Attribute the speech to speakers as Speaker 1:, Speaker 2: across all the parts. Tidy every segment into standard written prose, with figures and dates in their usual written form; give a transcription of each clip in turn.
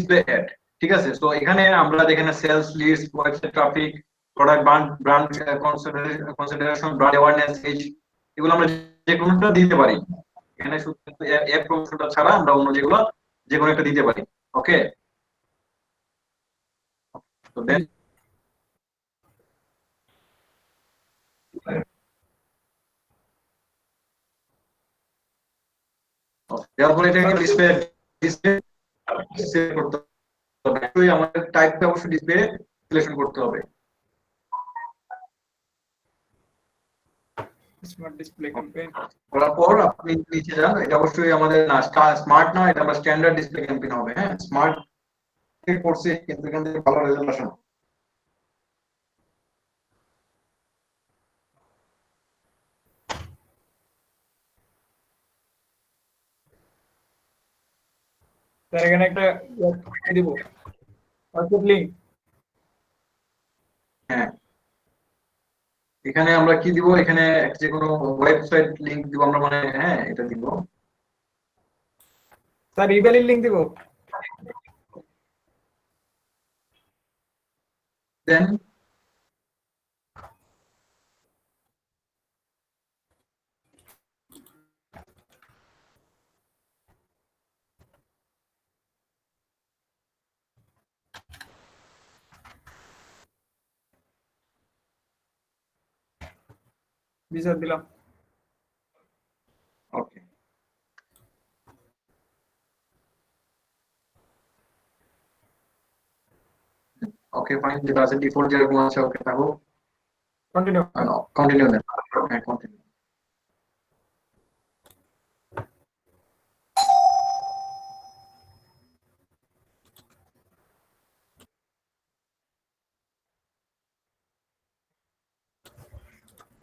Speaker 1: Display ad. ঠিক আছে, তো এখানে আমরা যেখানে sales leads, website traffic, product brand consideration, brand awareness, এগুলো আমরা যে কোনোটা দিতে পারি। এখানে শুধু অ্যাড প্রমোশনটা ছাড়া আমরা অন্য যেগুলো যে কোনো একটা দিতে পারি। ওকে, তো দেন তারপরে এটাকে ডিসপ্লে ডিসপ্লে সেট করতে হবে। আমাদের টাইপটা অবশ্যই ডিসপ্লে সিলেকশন করতে হবে।
Speaker 2: স্মার্ট ডিসপ্লে ক্যাম্পেইন
Speaker 1: করার পর আপনি নিচে যান, এটা অবশ্যই আমাদের না স্মার্ট না, এটা আমরা স্ট্যান্ডার্ড ডিসপ্লে ক্যাম্পেইন হবে। হ্যাঁ, স্মার্ট করছি কিন্তু এখান থেকে ভালো রেজাল্ট আসে না।
Speaker 2: স্যার এখানে একটা দিব হোয়াটসঅ্যাপ লিংক।
Speaker 1: হ্যাঁ, এখানে আমরা কি দিব, এখানে যে কোনো ওয়েবসাইট লিংক দিব আমরা, মানে হ্যাঁ এটা দিব।
Speaker 2: স্যার ইমেইলের লিংক দিব।
Speaker 1: দেন
Speaker 2: জি স্যার দিলাম।
Speaker 1: ওকে, ওকে ফাইন, যেটা আছে ডিফল্ট যেরকম আছে ওকে থাকো।
Speaker 2: কন্টিনিউ।
Speaker 1: Continue then. হ্যাঁ কন্টিনিউ।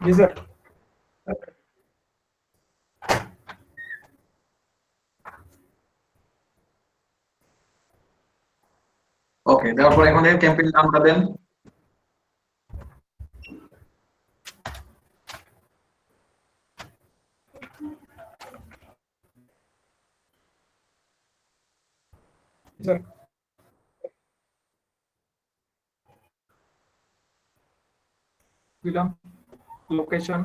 Speaker 2: জি স্যার।
Speaker 1: ওকে, দেওয়ার পর এখন এর ক্যাম্পেইন নামটা দেন।
Speaker 2: স্যার দিলাম লোকেশন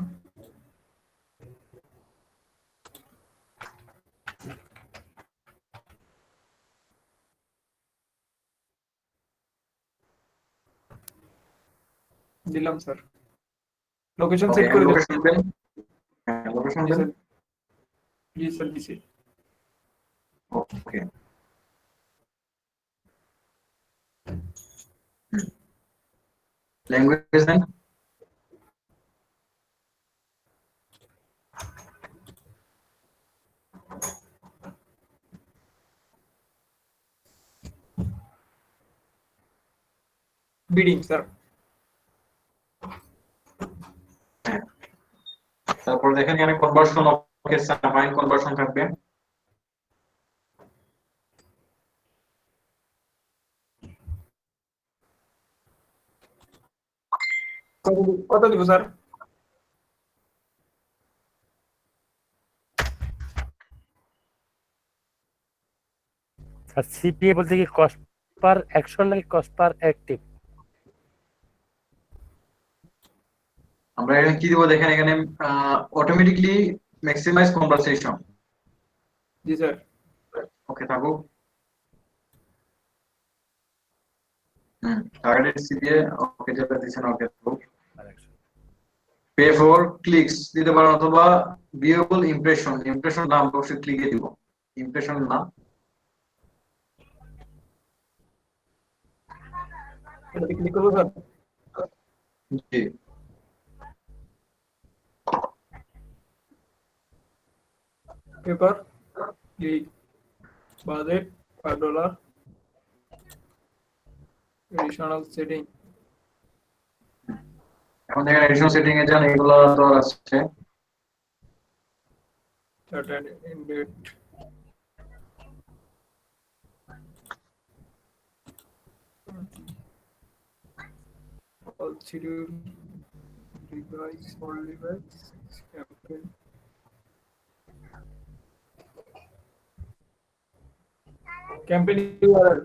Speaker 2: দিলাম স্যার। লোকেশন
Speaker 1: ওকে,
Speaker 2: সেট করে দিলাম।
Speaker 1: লোকেশন দেন। হ্যাঁ লোকেশন
Speaker 2: জি
Speaker 1: দেন।
Speaker 2: স্যার। জি স্যার দিছি।
Speaker 1: ওকে, ল্যাঙ্গুয়েজ দেন।
Speaker 2: Bidding sir.
Speaker 1: তারপর দেখেন এখানে কনভার্সন, ওকে ফাইন, কনভার্সন থাকবে।
Speaker 2: কত দিব স্যার?
Speaker 3: আর সিপিএ বলতে কি কস্ট পার অ্যাকশন নাকি কস্ট পার অ্যাক্টিভ?
Speaker 1: আমরা এখানে কি দিব দেখেন, এখানে অটোমেটিকলি ম্যাক্সিমাইজ কনভারসেশন।
Speaker 2: জি স্যার।
Speaker 1: ওকে থাকো। টার্গেটেড সিপিএ ওকে যেটা দিছেন ওকে থাকো। পে ফর ক্লিকস দিতে পারেন, অথবা ভিউয়েবল ইমপ্রেশন, ইমপ্রেশন নাম অবশ্যই ক্লিকে দিব, ইমপ্রেশন না।
Speaker 2: এটাতে ক্লিক করব স্যার।
Speaker 1: জি,
Speaker 2: pay per click budget $5 additional setting.
Speaker 1: এখন দেখেন এডিশন সেটিং এ যান, এগুলো তো আর আছে।
Speaker 2: Chart and date all schedule device all device campaign campaign URL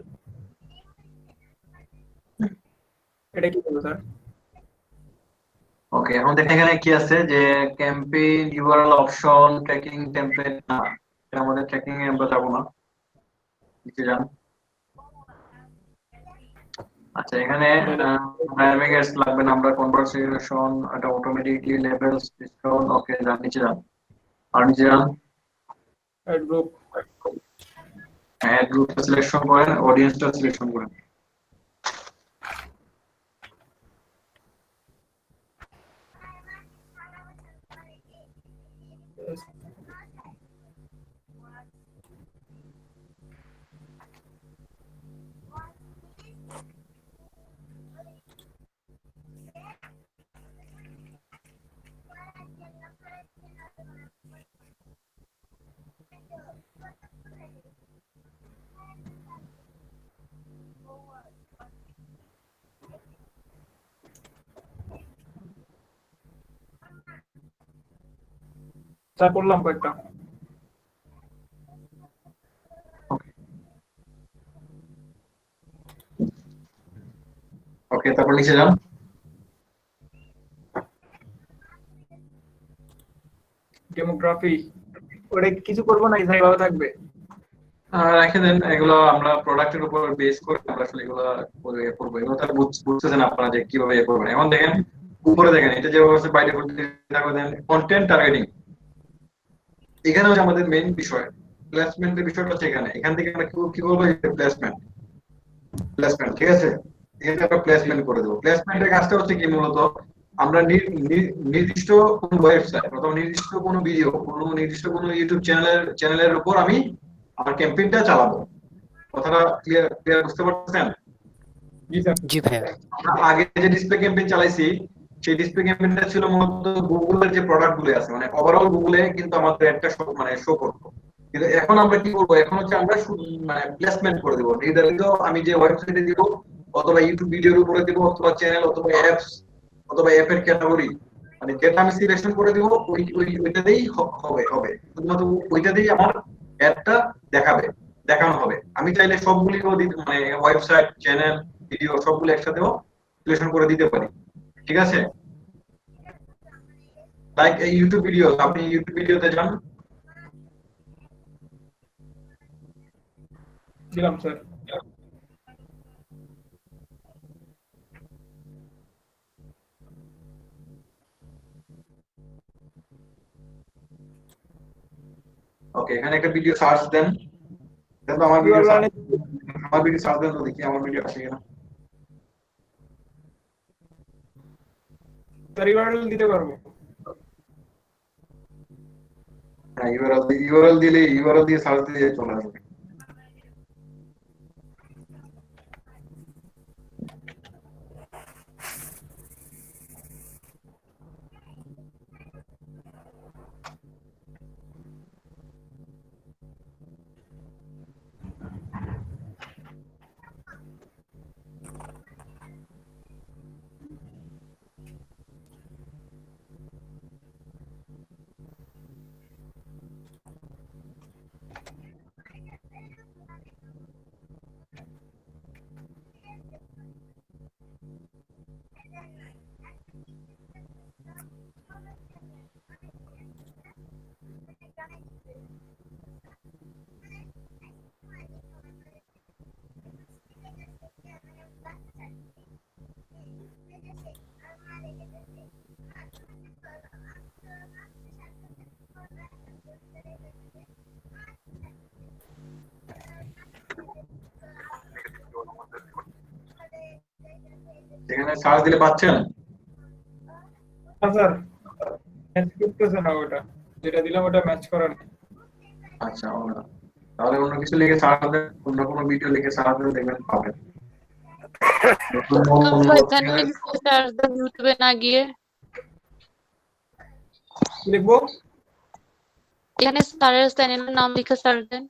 Speaker 2: এটা কি বলবো স্যার?
Speaker 1: ওকে, এখন দেখেন এখানে কি আছে যে campaign URL option tracking template না, এটা আমাদের ট্র্যাকিং এ আমরা যাবো না, নিচে যান। আচ্ছা, এখানে ডাইনামিক অ্যাডস লাগবে না, আমরা কনভারসেশন এটা অটোমেটিকলি লেভেলস ডিসকাউন্ট, ওকে যান নিচে যান, আর নিচে যান।
Speaker 2: Add group.
Speaker 1: Add group selection করেন, অডিয়েন্সটা সিলেকশন করেন।
Speaker 2: স্যার করলাম কয়েকটা।
Speaker 1: ওকে, তারপর নিচে যান।
Speaker 2: ডেমোগ্রাফি, ওটা কিছু করবো না, এইভাবে থাকবে?
Speaker 1: রেখে দেন, এগুলো আমরা প্রোডাক্টের উপর বেস করে আমরা আসলে এগুলো করে ইয়ে করবো, এগুলো তার বুঝতেছেন আপনারা যে কিভাবে ইয়ে করবেন। এখন দেখেন উপরে দেখেন এটা যেভাবে আছে by default then content targeting, এখানে হচ্ছে আমাদের মেইন বিষয়। প্লেসমেন্টের বিষয়টা হচ্ছে এখানে, এখান থেকে আমরা কি করবো, প্লেসমেন্ট প্লেসমেন্ট ঠিক আছে, এখানে আমরা প্লেসমেন্ট করে দেবো। প্লেসমেন্টের কাজটা হচ্ছে কি মূলত আমরা নির্দিষ্ট কোন ওয়েবসাইট অথবা নির্দিষ্ট কোনো ভিডিও, কোনো নির্দিষ্ট কোনো ইউটিউব চ্যানেলের উপর আমি আমার ক্যাম্পেইনটা চালাবো। কথাটা ক্লিয়ার ক্লিয়ার বুঝতে পারছেন?
Speaker 2: জি স্যার।
Speaker 4: জি ভাইয়া।
Speaker 1: আমরা আগে যে ডিসপ্লে ক্যাম্পেইন চালাইছি, সেই ডিসপ্লে ক্যাম্পেইনটা ছিল মূলত গুগলের যে প্রোডাক্ট গুলো আছে, মানে ওভারঅল গুগলে কিন্তু আমাদের একটা মানে শো করতো। কিন্তু এখন আমরা কি করবো, এখন হচ্ছে আমরা মানে প্লেসমেন্ট করে দেবো নির্ধারিত, আমি যে ওয়েবসাইটে দিব অথবা ইউটিউব ভিডিওর উপরে দিব অথবা চ্যানেল অথবা অ্যাপস অথবা অ্যাপের ক্যাটাগরি, মানে যেটা আমি সিলেকশন করে দিব ওইটাতেই হবে হবে শুধুমাত্র ওইটাতেই আমার অ্যাডটা দেখানো হবে। আমি চাইলে সবগুলিও মানে ওয়েবসাইট চ্যানেল ভিডিও সবগুলো একসাথেও সিলেকশন করে দিতে পারি, ঠিক আছে? লাইক এই ইউটিউব ভিডিও, আপনি ইউটিউব ভিডিওতে যান।
Speaker 2: দিলাম স্যার।
Speaker 1: ওকে, এখানে একটা ভিডিও সার্চ দেন, দেখো আমার ভিডিও সার্চ দেন তো দেখি আমার ভিডিও আসে কিনা।
Speaker 2: স্যার ইউআরএল দিতে পারবো?
Speaker 1: হ্যাঁ, ইউআরএল দিয়ে সার্চ দিয়ে চলে আসবে। এখানে সার্চ দিলে পাচ্ছেন?
Speaker 2: না স্যার, ম্যাচ করতেছে না, ওটা যেটা দিলাম ওটা ম্যাচ করে না।
Speaker 1: আচ্ছা, তাহলে অন্য কিছু লিখে সার্চ দেন, অন্য কোনো ভিডিও লিখে সার্চ দেন, দেখবেন পাবেন।
Speaker 5: এখানে সার্চ দেন ইউটিউবে না গিয়ে,
Speaker 2: কি লিখবো?
Speaker 5: এখানে স্যারের চ্যানেলের নাম লিখে সার্চ দেন।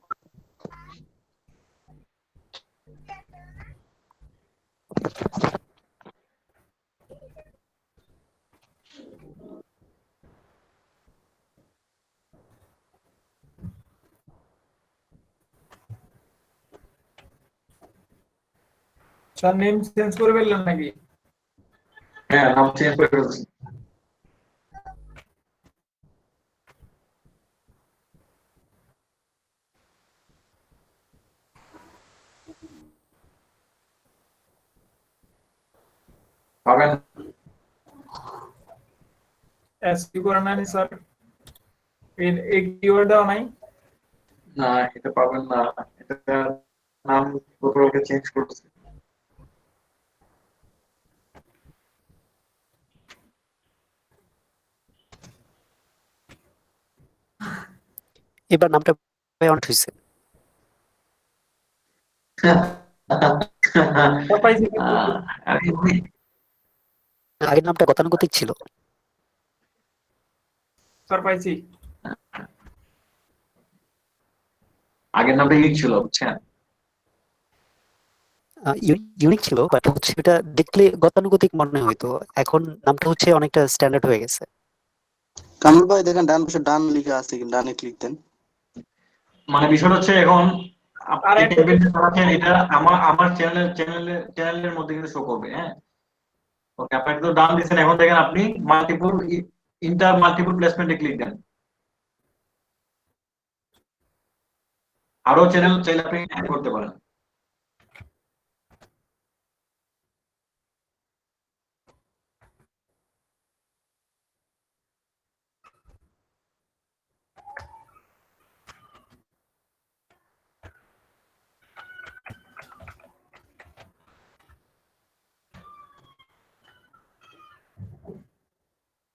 Speaker 2: স্যার নেম চেঞ্জ করে ফেললেন নাকি?
Speaker 1: হ্যাঁ, নাম চেঞ্জ করে ফেলছি। পাবেন
Speaker 2: এসকিউ করা নাই স্যার, এই কিওয়ার্ড দেওয়া নাই।
Speaker 1: না, এটা পাবেন না। এটা নাম গতকালকে চেঞ্জ করছি।
Speaker 4: এবার নামটা অনেক হয়েছে।
Speaker 2: স্যার পাইছি,
Speaker 1: আরে
Speaker 4: আগের নামটা গতানুগতিক ছিল।
Speaker 2: স্যার পাইছি।
Speaker 1: আগের নামটা ইউনিক ছিল, বুঝছেন?
Speaker 4: ইউনিক ছিল, বাট হচ্ছে এটা দেখলে গতানুগতিক মনে হইতো। এখন নামটা হচ্ছে অনেকটা স্ট্যান্ডার্ড হয়ে গেছে।
Speaker 6: কামরুল ভাই দেখেন ডান পাশে ডান লেখা আছে, কিন্তু ডানে ক্লিক দেন।
Speaker 1: মানে বিষয়টা হচ্ছে এখন
Speaker 2: আর
Speaker 1: এই
Speaker 2: একটা
Speaker 1: টেবিলটা রাখেন, এটা আমার আমার চ্যানেলের মধ্যে কিন্তু শো করবে। হ্যাঁ, ওকে, আপনাকে তো ডান দিচ্ছেন, এখন দেখেন আপনি মাল্টিপল মাল্টিপল প্লেসমেন্টে ক্লিক দেন। আরো চ্যানেল চাইলে আপনি অ্যাড করতে পারেন।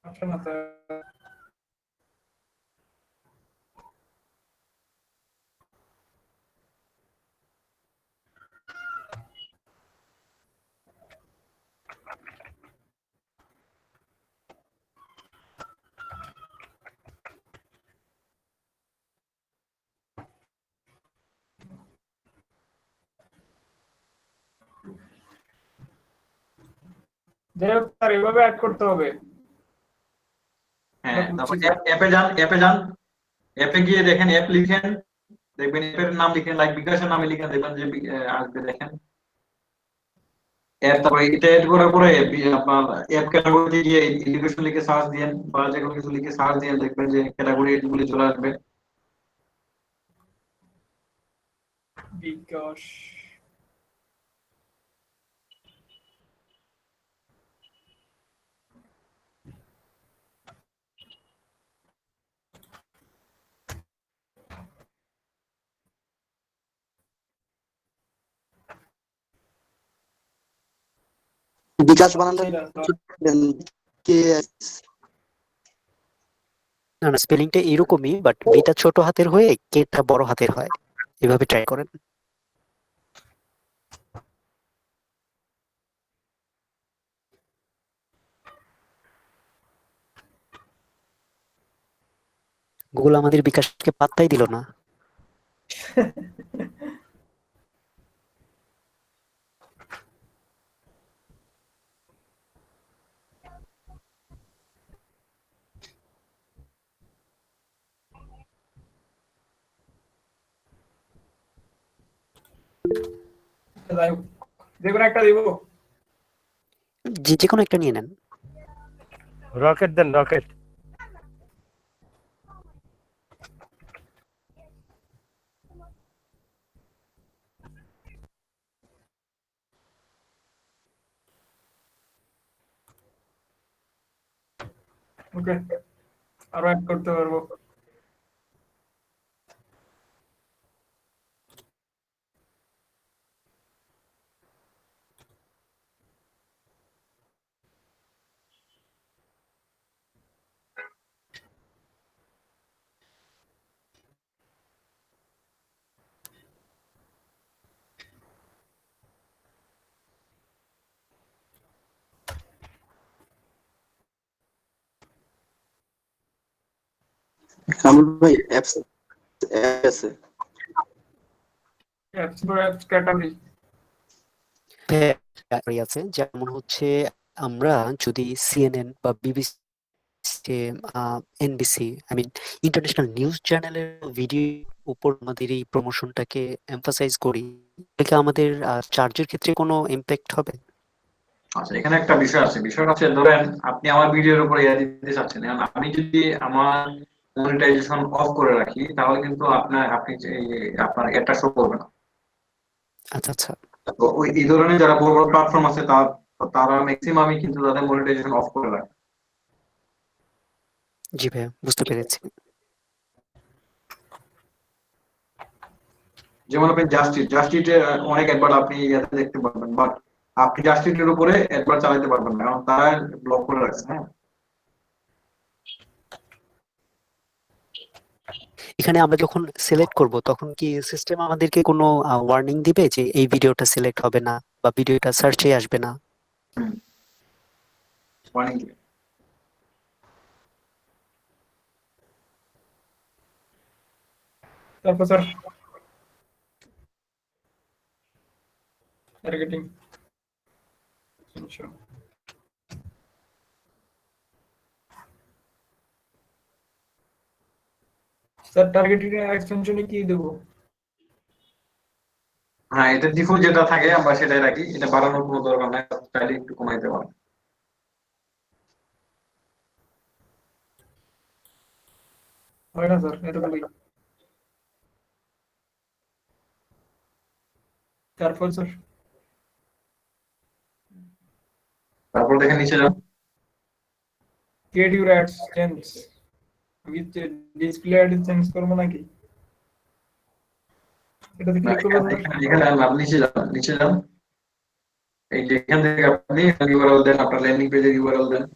Speaker 2: অপশন আছে। যাই হোক স্যার, এভাবে অ্যাড করতে হবে।
Speaker 1: হ্যাঁ, তারপর
Speaker 2: বুঝছি।
Speaker 1: অ্যাপে যান, অ্যাপে গিয়ে দেখেন, অ্যাপ লিখেন, দেখবেন অ্যাপের নাম লিখেন, লাইক বিকাশের নামে লিখেন, দেখবেন যে আসবে। দেখেন অ্যাপ, তারপরে এটা এড করার পরে আপনার অ্যাপ ক্যাটাগরিতে গিয়ে এডুকেশন লিখে সার্চ দিয়েন, বা যে কোনো কিছু লিখে সার্চ দিয়েন, দেখবেন যে ক্যাটাগরি গুলি চলে আসবে।
Speaker 2: বিকাশ।
Speaker 6: বিকাশ বানানটা
Speaker 2: ছিল, স্যার।
Speaker 6: দেন, কে
Speaker 4: না না, স্পেলিংটা এরকমই, বাট বিটা ছোট হাতের হয়ে কেটা বড় হাতের হয়। এভাবে ট্রাই করেন। গুগল আমাদের বিকাশকে পাত্তাই দিল না।
Speaker 2: যাই হোক, যে কোনো একটা দিব।
Speaker 4: যে কোনো একটা নিয়ে নেন।
Speaker 3: রকেট দেন, রকেট।
Speaker 2: ওকে, আরো অ্যাড করতে পারবো।
Speaker 6: কামরুল ভাই অ্যাপস আছে।
Speaker 2: Apps for apps category.
Speaker 4: Category আছে, যেমন হচ্ছে আমরা যদি সিএনএন বা BBC, NBC, I mean international news চ্যানেলের ভিডিও উপর আমাদের এই প্রমোশনটাকে এমফাসাইজ করি, এটা আমাদের চার্জের ক্ষেত্রে কোনো ইম্প্যাক্ট হবে?
Speaker 1: আচ্ছা, এখানে একটা বিষয় আছে। বিষয়টা হচ্ছে, ধরেন আপনি আমার ভিডিওর উপরে ইয়া দিতে চাচ্ছেন, এখন আমি যদি আমার মনিটাইজেশন অফ করে রাখি, তাহলে কিন্তু আপনার এটা শো করবে না।
Speaker 4: আচ্ছা আচ্ছা,
Speaker 1: তো ওই এই ধরনের যারা বড় বড় প্ল্যাটফর্ম আছে, তারা ম্যাক্সিমামই কিন্তু তাদের মনিটাইজেশন অফ করে রাখে।
Speaker 4: জি ভাইয়া, বুঝতে পেরেছি।
Speaker 1: যেমন আপনি জাস্টিটে অনেক অ্যাডভার্ট আপনি ইয়াতে দেখতে পারবেন, বাট আপনি জাস্টিটের উপরে অ্যাডভার্ট চালাতে পারবেন না, কারণ তারা ব্লক করে রাখছে। হ্যাঁ,
Speaker 4: এখানে আমরা যখন সিলেক্ট করব তখন কি সিস্টেম আমাদেরকে কোনো ওয়ার্নিং দিবে যে এই ভিডিওটা সিলেক্ট হবে না বা ভিডিওটা সার্চে আসবে না?
Speaker 1: ওয়ার্নিং।
Speaker 2: তারপর স্যার টার্গেটিং। স্যার টার্গেটিং এক্সটেনশনে কি দেবো?
Speaker 1: হ্যাঁ, এটা ডিফল্ট যেটা থাকে আমরা সেটাই রাখি, এটা বাড়ানোর কোনো দরকার নাই, চাইলে একটু কমাইতে পারেন।
Speaker 2: হয় না স্যার, এতগুলোই। তারপর স্যার
Speaker 1: তারপর দেখেন নিচে যান।
Speaker 2: Create your ads change with display ad change করবো নাকি? এটাতে
Speaker 1: না,
Speaker 2: ক্লিক করবো স্যার।
Speaker 1: এখানে আপনি নিচে যান, নিচে যান। এই যে এখান থেকে আপনি ইউআরএল দেন, আপনার ল্যান্ডিং পেজের ইউআরএল দেন।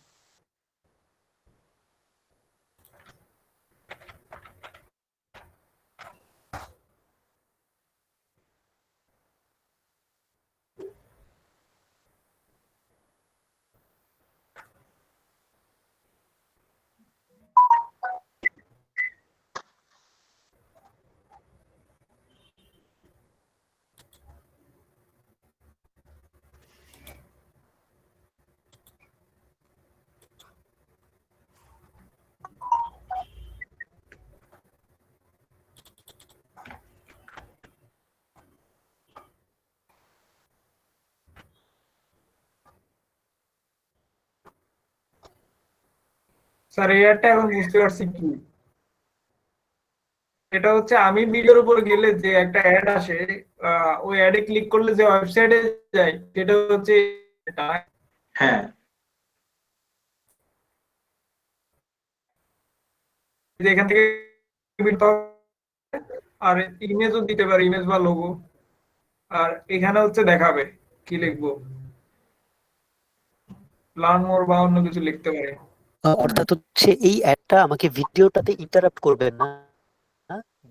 Speaker 2: স্যার এই অ্যাডটা এখন বুঝতে পারছি কি। এটা হচ্ছে আমি ভিডিওর উপর গেলে যে একটা অ্যাড আসে, ওই অ্যাডে ক্লিক করলে যে ওয়েবসাইটে যায় সেটা হচ্ছে এটা।
Speaker 1: হ্যাঁ,
Speaker 2: যে এখান থেকে আর ইমেজও দিতে পারে, ইমেজ বা লোগো। আর এখানে হচ্ছে দেখাবে কি লিখবো, লার্ন মোর বা অন্য কিছু লিখতে পারে।
Speaker 4: অর্থাৎ হচ্ছে এই অ্যাডটা আমাকে ভিডিওটাতে ইন্টারাপ্ট করবে না,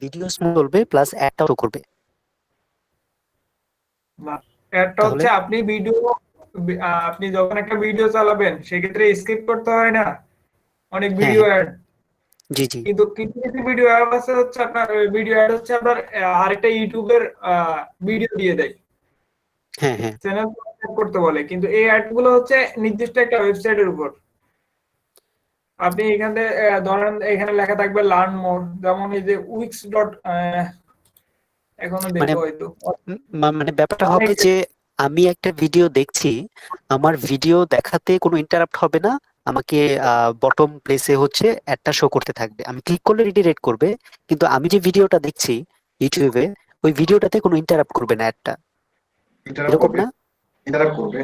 Speaker 4: ভিডিও স্মুথ চলবে প্লাস অ্যাডটাও করবে।
Speaker 2: না, একটা
Speaker 4: তাহলে
Speaker 2: হচ্ছে আপনি ভিডিও, আপনি যখন একটা ভিডিও চালাবেন সেক্ষেত্রে স্কিপ করতে হয় না অনেক
Speaker 4: হ্যাঁ
Speaker 2: ভিডিও
Speaker 4: হ্যাঁ,
Speaker 2: অ্যাড।
Speaker 4: জি জি,
Speaker 2: কিন্তু কিছু কিছু ভিডিও অ্যাড আছে হচ্ছে আপনার ভিডিও অ্যাড হচ্ছে আপনার আরেকটা ইউটিউবের ভিডিও দিয়ে দেয়,
Speaker 4: হ্যাঁ হ্যাঁ,
Speaker 2: চ্যানেল করতে বলে, কিন্তু এই অ্যাড গুলো হচ্ছে নির্দিষ্ট একটা ওয়েবসাইটের উপর। আপনি এখান থেকে ধরেন এখানে লেখা থাকবে লার্ন মোর, যেমন এই যে উইক্স ডট, এখনো
Speaker 4: মানে
Speaker 2: দেখবো হয়তো
Speaker 4: মানে ব্যাপারটা হবে
Speaker 2: অনেক।
Speaker 4: যে আমি একটা ভিডিও দেখছি, আমার ভিডিও দেখাতে কোনো ইন্টারাপ্ট হবে না, আমাকে বটম প্লেসে হচ্ছে অ্যাডটা শো করতে থাকবে, আমি ক্লিক করলে রিডিরেক্ট করবে, কিন্তু আমি যে ভিডিওটা দেখছি ইউটিউবে ওই ভিডিওটাতে কোনো ইন্টারাপ্ট করবে না অ্যাডটা,
Speaker 1: ইন্টারাপ্ট
Speaker 4: এরকম
Speaker 1: করবে,
Speaker 4: না?
Speaker 1: ইন্টারাপ্ট করবে।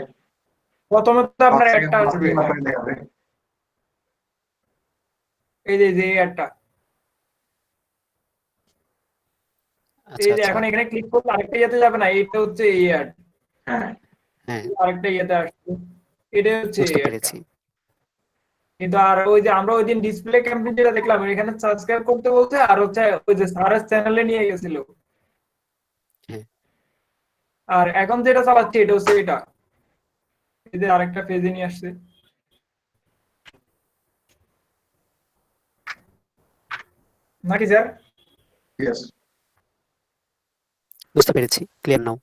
Speaker 2: প্রথমে তো
Speaker 1: 5
Speaker 2: আপনার
Speaker 1: সেকেন্ড
Speaker 2: অ্যাডটা
Speaker 1: 5
Speaker 2: আসবে,
Speaker 1: সেকেন্ড আপনাকে দেখাবে।
Speaker 2: এই যে এই অ্যাডটা,
Speaker 4: আচ্ছা
Speaker 2: এই যে
Speaker 4: আচ্ছা,
Speaker 2: এখন এখানে ক্লিক করলে আরেকটা ইয়েতে যাবে না, এটা হচ্ছে এই অ্যাড,
Speaker 1: হ্যাঁ,
Speaker 4: হ্যাঁ,
Speaker 2: আরেকটা ইয়েতে আসছে, এটা হচ্ছে
Speaker 4: বুঝতে
Speaker 2: এই অ্যাডটা।
Speaker 4: পেরেছি।
Speaker 2: কিন্তু আর ওই যে আমরা ওই দিন ডিসপ্লে ক্যাম্পেইন যেটা দেখলাম এখানে সাবস্ক্রাইব করতে বলছে, আর হচ্ছে ওই যে সারাস চ্যানেলে নিয়ে গেছিল।
Speaker 4: হ্যাঁ,
Speaker 2: আর এখন যেটা চালাচ্ছি এটা হচ্ছে এটা, এই যে আরেকটা পেজে নিয়ে আসছে নাকি স্যার?
Speaker 1: ইয়েস।
Speaker 4: বুঝতে পেরেছি, ক্লিয়ার নাও।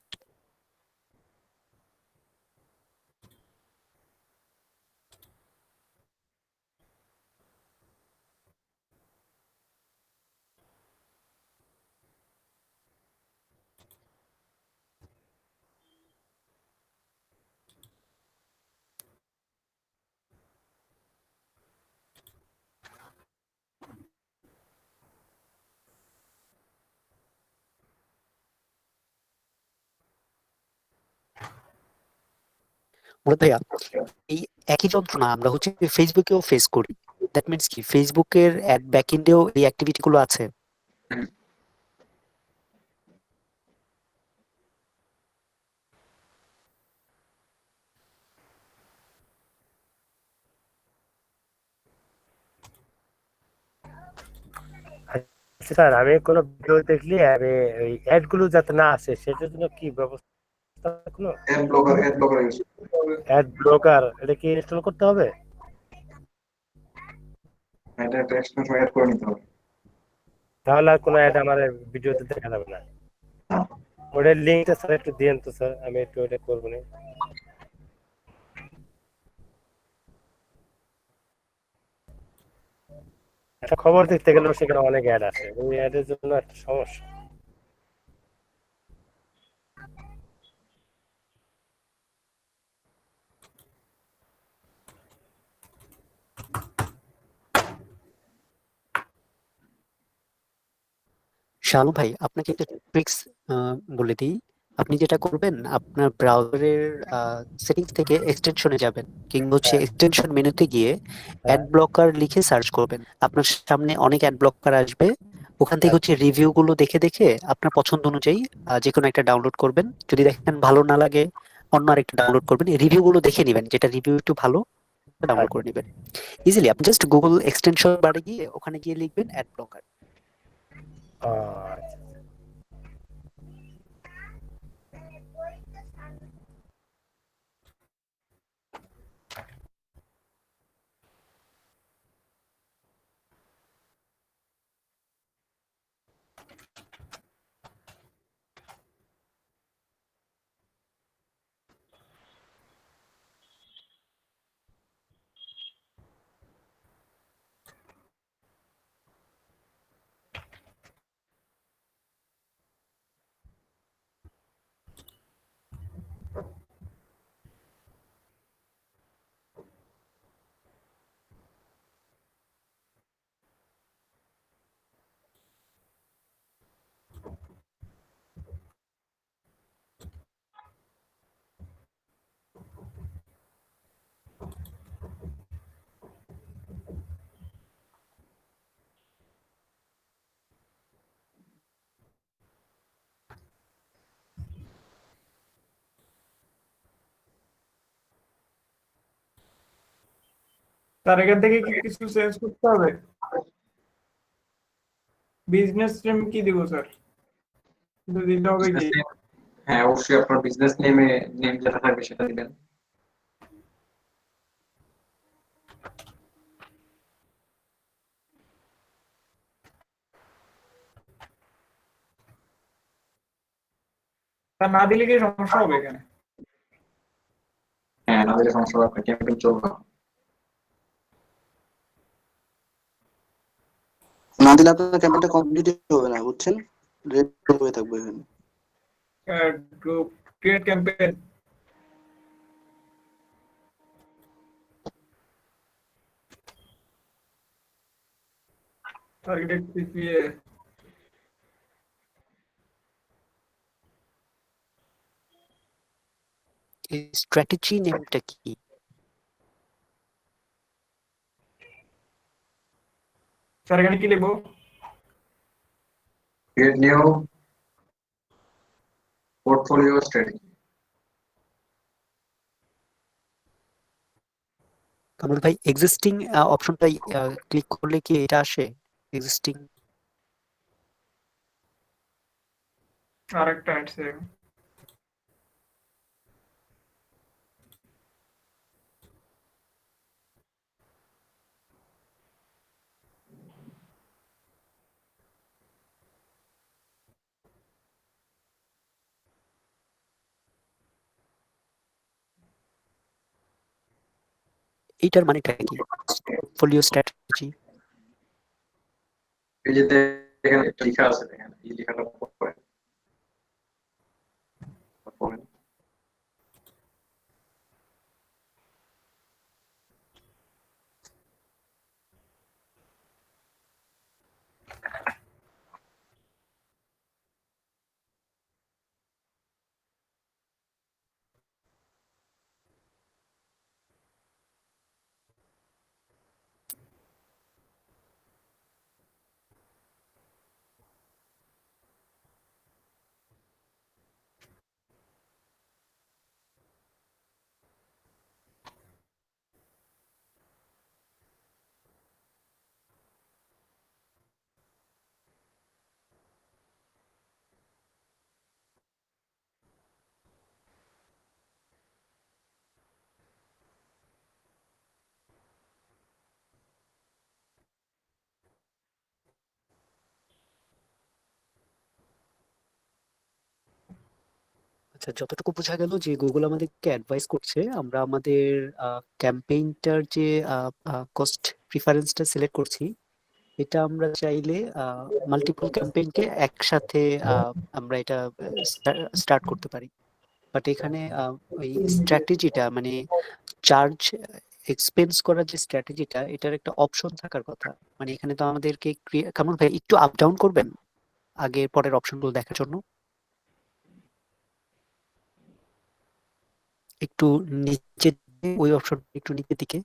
Speaker 4: মুরাদ ভাইয়া, এই একই যন্ত্রণা আমরা হচ্ছে ফেসবুকেও ফেস করি। দ্যাট মিন্স কি ফেসবুকের অ্যাড ব্যাকএন্ডেও এই অ্যাক্টিভিটি গুলো আছে?
Speaker 3: আচ্ছা স্যার, আমি কোনো ভিডিও দেখলে আমি ওই অ্যাড গুলো যাতে না আসে সেটার জন্য কি ব্যবস্থা, কোনো
Speaker 1: add blocker use
Speaker 3: add blocker এটা কি ইনস্টল করতে হবে?
Speaker 1: এটা এক্সটেনশন অ্যাড করে নিতে হবে।
Speaker 3: তাহলে আর কোনো অ্যাড আমার ভিডিওতে দেখা যাবে না। ওটার লিঙ্কটা স্যার একটু দিয়েন তো স্যার, আমি একটু ওটা করবো না। একটা খবর দেখতে গেলেও সেখানে অনেক অ্যাড আসে, ওই অ্যাডের জন্য একটা সমস্যা।
Speaker 4: শানু ভাই, আপনাকে একটা ট্রিক্স বলে দিই। আপনি যেটা করবেন, আপনার ব্রাউজারের সেটিংস থেকে এক্সটেনশনে যাবেন, কিংবা হচ্ছে
Speaker 3: হ্যাঁ,
Speaker 4: এক্সটেনশন মেনুতে গিয়ে অ্যাড
Speaker 3: হ্যাঁ,
Speaker 4: ব্লকার লিখে সার্চ করবেন। আপনার সামনে অনেক অ্যাড ব্লকার আসবে। ওখান থেকে হচ্ছে
Speaker 3: আচ্ছা,
Speaker 4: রিভিউ গুলো দেখে দেখে আপনার পছন্দ অনুযায়ী যে কোনো একটা ডাউনলোড করবেন। যদি দেখেন ভালো না লাগে, অন্য আরেকটা ডাউনলোড করবেন। রিভিউ গুলো দেখে নেবেন, যেটা রিভিউ একটু ভালো ডাউনলোড করে
Speaker 3: আচ্ছা।
Speaker 4: নেবেন ইজিলি। আপনি জাস্ট গুগল এক্সটেনশন বারে গিয়ে ওখানে গিয়ে লিখবেন অ্যাড ব্লকার।
Speaker 3: ও, আচ্ছা।
Speaker 2: তার এখান থেকে কি কিছু চেঞ্জ করতে হবে? বিজনেস নেম কি দিব স্যার? কিন্তু দিতে হবে
Speaker 1: বিজনেস
Speaker 2: কি?
Speaker 1: নেম, হ্যাঁ অবশ্যই আপনার বিজনেস নেম যেটা থাকবে সেটা দিবেন।
Speaker 2: তা না দিলে কি সমস্যা হবে এখানে?
Speaker 1: হ্যাঁ, না দিলে সমস্যা হবে, আপনার ক্যাম্পেইন চলবে না।
Speaker 6: না দিলে আপনার ক্যাম্পেইনটা কমপ্লিট হবে না, বুঝছেন? রেড হয়ে থাকবে এখানে।
Speaker 2: Group create campaign, targeted CPA.
Speaker 4: এই স্ট্র্যাটেজি নেমটা কি?
Speaker 2: স্যার এখানে কি লিখবো?
Speaker 1: Create new portfolio strategy.
Speaker 4: Kamrul ভাই, এক্সিস্টিং অপশনটাই ক্লিক করলে কি এটা আসে? এক্সিস্টিং।
Speaker 2: আরেকটা আছে।
Speaker 4: এইটার মানেটা কি? Portfolio strategy.
Speaker 1: এই যে এখানে একটা লেখা আছে, দেখেন এই লেখাটা পড়েন। পড়েন।
Speaker 4: আচ্ছা, যতটুকু বোঝা গেল যে গুগল আমাদেরকে অ্যাডভাইস করছে আমরা আমাদের ক্যাম্পেইনটার যে কস্ট প্রিফারেন্সটা সিলেক্ট করছি, এটা আমরা চাইলে মাল্টিপল ক্যাম্পেইনকে একসাথে আমরা এটা স্টার্ট করতে পারি। বাট এখানে ওই স্ট্র্যাটেজিটা মানে চার্জ এক্সপেন্স করার যে স্ট্র্যাটেজিটা, এটার একটা অপশন থাকার কথা। মানে এখানে তো আমাদেরকে কেমন ভাই একটু আপ ডাউন করবেন আগের পরের অপশনগুলো দেখার জন্য? একটু নিচে, ওই অপশন একটু নিচের দিকে।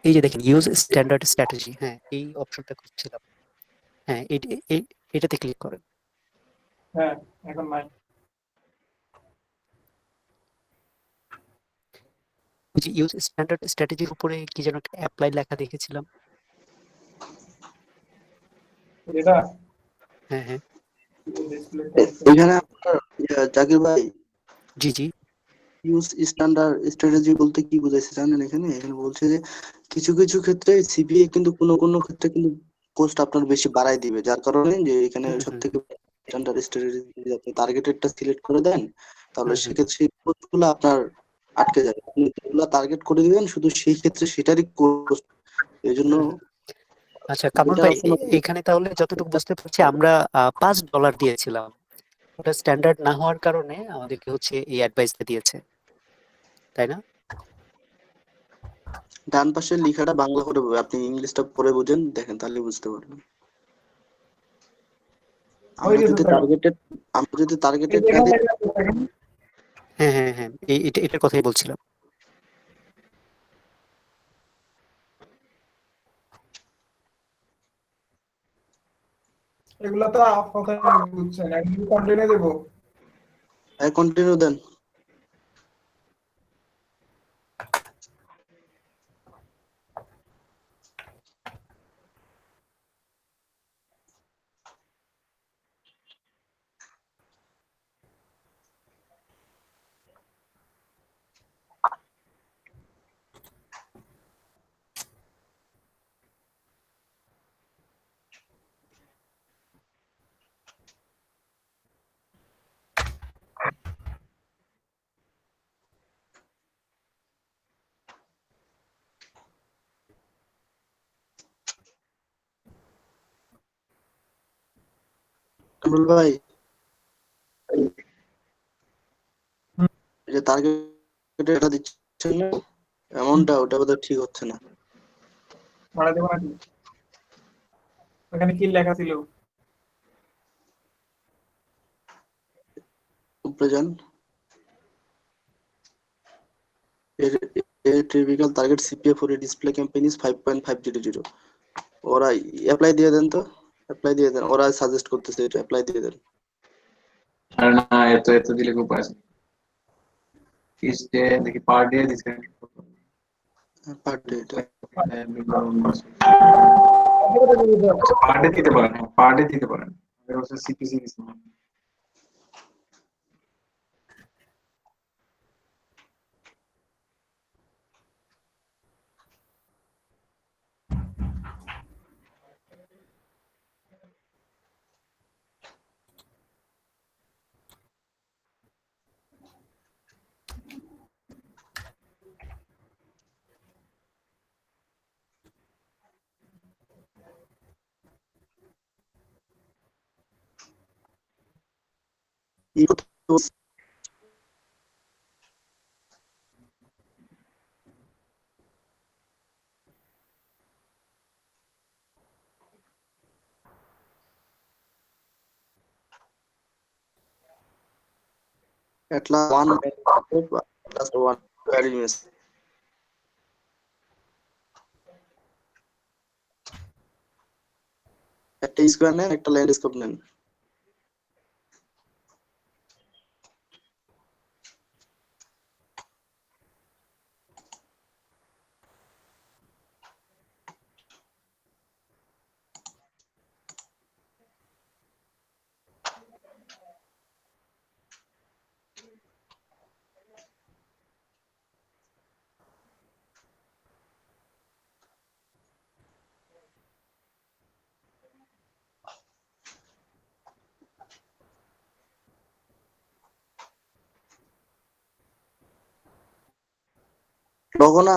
Speaker 4: এই যে দেখেন ইউজ স্ট্যান্ডার্ড স্ট্র্যাটেজি, হ্যাঁ এই অপশনটা খুঁজছিলাম। হ্যাঁ এটাতে ক্লিক করেন।
Speaker 2: হ্যাঁ, এখন নাই।
Speaker 4: ওই যে ইউজ স্ট্যান্ডার্ড স্ট্র্যাটেজির উপরে কি যেন একটা অ্যাপ্লাই লেখা দেখেছিলাম।
Speaker 2: এটা
Speaker 4: হ্যাঁ হ্যাঁ।
Speaker 6: এখানে আপনার জাকির ভাই
Speaker 4: জি জি।
Speaker 6: ইউজ স্ট্যান্ডার্ড স্ট্র্যাটেজি বলতে কি বুঝাইছে জানেন? এখানে এখানে বলছে যে কিছু কিছু ক্ষেত্রে সিপিএ কিন্তু কোনো কোনো ক্ষেত্রে কিন্তু কোস্ট আপনার বেশি বাড়াই দিবে, যার কারণে যে এখানে
Speaker 4: হুম
Speaker 6: সব
Speaker 4: হুম
Speaker 6: থেকে স্ট্যান্ডার্ড স্ট্র্যাটেজি যদি আপনি টার্গেটেডটা সিলেক্ট করে দেন, তাহলে
Speaker 4: হুম হুম।
Speaker 6: সেক্ষেত্রে সেই কোস্ট গুলো আপনার আটকে যাবে। আপনি যেগুলো টার্গেট করে দিবেন শুধু সেই ক্ষেত্রে সেটারই কোস্ট, এই জন্য
Speaker 4: হুম হুম। আচ্ছা কামরুল
Speaker 6: এটা
Speaker 4: ভাই,
Speaker 6: আসলে
Speaker 4: এখানে তাহলে যতটুকু বুঝতে পারছি আমরা $5 দিয়েছিলাম, ওটা স্ট্যান্ডার্ড না হওয়ার কারণে আমাদেরকে হচ্ছে এই অ্যাডভাইসটা দিয়েছে, তাই না?
Speaker 6: ডান পাশের লেখাটা বাংলা করে আপনি ইংলিশটা পড়ে বুঝেন, দেখেন তাহলে বুঝতে পারবেন।
Speaker 2: ওই
Speaker 6: আমরা
Speaker 2: যে
Speaker 6: যদি টার্গেটেড আমরা যদি
Speaker 2: এই
Speaker 6: টার্গেটেড
Speaker 2: যে
Speaker 6: না
Speaker 2: এখানে
Speaker 6: দিই,
Speaker 2: লেখা আছে, দেখেন।
Speaker 4: হ্যাঁ হ্যাঁ হ্যাঁ, এটার কথাই বলছিলাম।
Speaker 2: এগুলো তো কথা বুঝছেন, একদিন কন্টিনিউ দেবো।
Speaker 6: কন্টিনিউ দেন। কামরুল ভাই, এই যে টার্গেটেড এটা দিচ্ছেন না, অ্যামাউন্টটা ওটা বোধহয় ঠিক হচ্ছে না।
Speaker 2: বাড়াই দেবো নাকি? ওখানে কি লেখা ছিল?
Speaker 6: উপরে যান, এর typical target CPA for a display campaign is 5.500। ওরা অ্যাপ্লাই দিয়ে দেন তো, অ্যাপ্লাই দিয়ে দেন, ওরা সাজেস্ট করতেছে এটা অ্যাপ্লাই দিয়ে দেন।
Speaker 1: আর না, এত এত দিলে খুব আছে। ফিস ডে দেখি পার ডে দিছে
Speaker 6: পার ডে এটা
Speaker 1: পার ডে দিতে পারেন, পার ডে দিতে পারেন। সিপিসি দিছে না।
Speaker 6: ই করতে বলছে, at last one plus one values একটা স্কোয়ার নেন, একটা ল্যান্ডস্কেপ নেন। লগো না,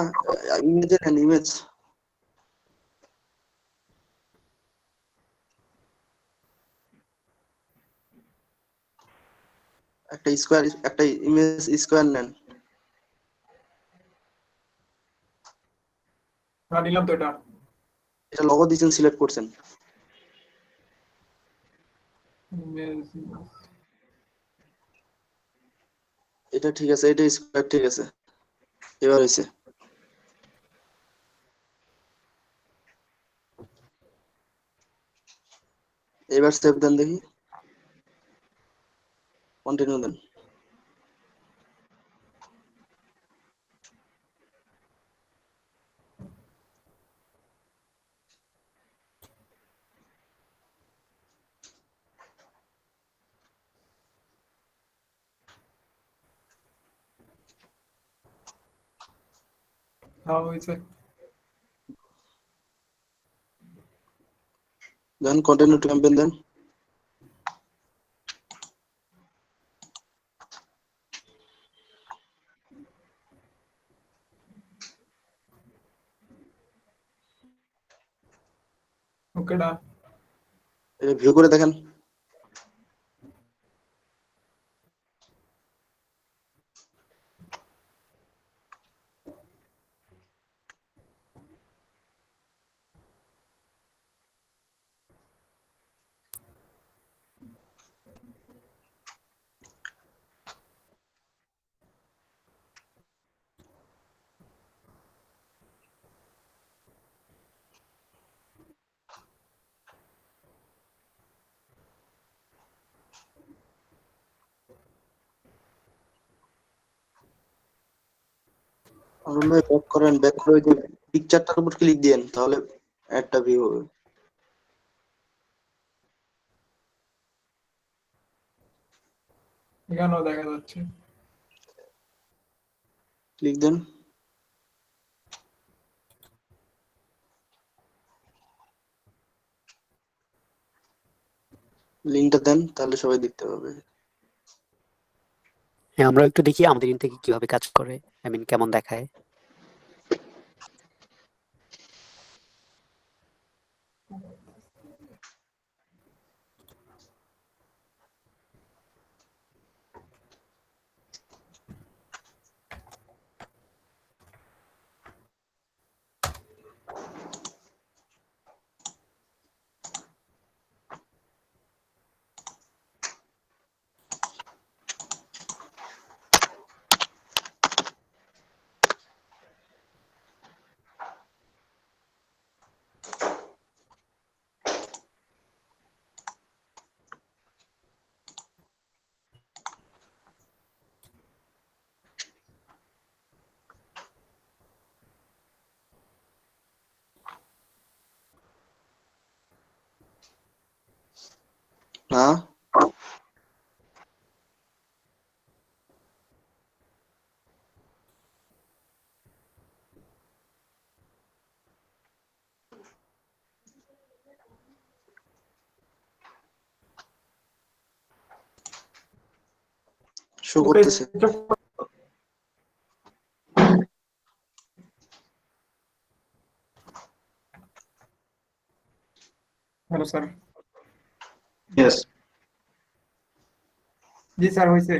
Speaker 6: ইমেজে নেন, ইমেজ। একটা স্কোয়ার, একটা ইমেজ স্কোয়ার নেন।
Speaker 2: নিলাম তো এটা।
Speaker 6: এটা লগো দিয়েছেন, সিলেক্ট করছেন। এটা ঠিক আছে, এটা স্কোয়ার ঠিক আছে, এবার হয়েছে। এবার সেভ দেন দেখি, কন্টিনিউ দেন।
Speaker 2: হ্যাঁ হয়েছে।
Speaker 6: Then continue to campaign then.
Speaker 2: Okay done.
Speaker 6: এটা ভিউ করে দেখেন। অরুণ ভাই ব্যাক করেন, ব্যাক করে ওই যে পিকচারটার উপর ক্লিক দিয়েন, তাহলে একটা ভিউ হবে।
Speaker 2: এখানেও দেখা যাচ্ছে।
Speaker 6: ক্লিক দেন। লিঙ্কটা দেন, তাহলে সবাই দেখতে পাবে।
Speaker 4: হ্যাঁ, আমরা একটু দেখি আমাদের ইন থেকে কিভাবে কাজ করে, আই মিন কেমন দেখায়।
Speaker 6: না, শো
Speaker 2: ওকে
Speaker 6: করতেছে।
Speaker 2: Hello sir.
Speaker 1: ইয়েস।
Speaker 2: জি স্যার হয়েছে।